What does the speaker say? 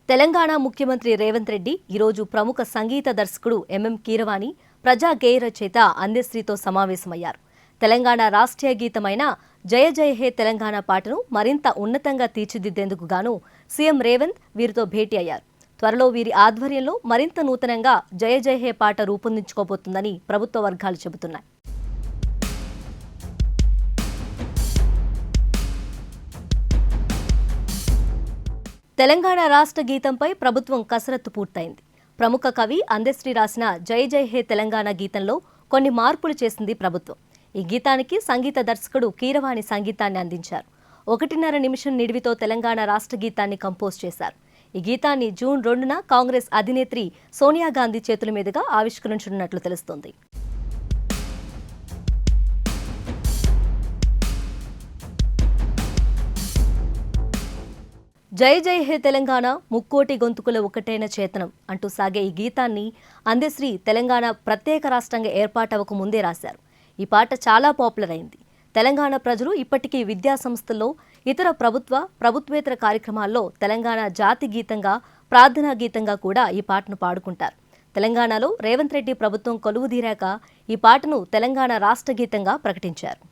తెలంగాణ ముఖ్యమంత్రి రేవంత్ రెడ్డి ఈరోజు ప్రముఖ సంగీత దర్శకుడు ఎంఎం కీరవాణి ప్రజా గేయ రచయిత అందశ్రీతో సమావేశమయ్యారు. తెలంగాణ రాష్ట్రీయ గీతమైన జయ జయ హే తెలంగాణ పాటను మరింత ఉన్నతంగా తీర్చిదిద్దేందుకు గాను సీఎం రేవంత్ వీరితో భేటీ అయ్యారు. త్వరలో వీరి ఆధ్వర్యంలో మరింత నూతనంగా జయ జయ హే పాట రూపొందించుకోబోతుందని ప్రభుత్వ వర్గాలు చెబుతున్నాయి. తెలంగాణ రాష్ట్ర గీతంపై ప్రభుత్వం కసరత్తు పూర్తయింది. ప్రముఖ కవి అందశ్రీ రాసిన జై జై హే తెలంగాణ గీతంలో కొన్ని మార్పులు చేసింది ప్రభుత్వం. ఈ గీతానికి సంగీత దర్శకుడు కీరవాణి సంగీతాన్ని అందించారు. 1.5 నిమిషం నిడివితో తెలంగాణ రాష్ట్ర గీతాన్ని కంపోజ్ చేశారు. ఈ గీతాన్ని జూన్ 2న కాంగ్రెస్ అధినేత్రి సోనియా గాంధీ చేతుల మీదుగా ఆవిష్కరించనున్నట్లు తెలుస్తోంది. జై జై హే తెలంగాణ ముక్కోటి గొంతుకుల ఒకటైన చేతనం అంటూ సాగే ఈ గీతాన్ని అందశ్రీ తెలంగాణ ప్రత్యేక రాష్ట్రంగా ఏర్పాటవకు ముందే రాశారు. ఈ పాట చాలా పాపులర్ అయింది. తెలంగాణ ప్రజలు ఇప్పటికీ విద్యా సంస్థల్లో ఇతర ప్రభుత్వేతర కార్యక్రమాల్లో తెలంగాణ జాతి గీతంగా ప్రార్థనా గీతంగా కూడా ఈ పాటను పాడుకుంటారు. తెలంగాణలో రేవంత్ రెడ్డి ప్రభుత్వం కొలువుదీరాక ఈ పాటను తెలంగాణ రాష్ట్ర గీతంగా ప్రకటించారు.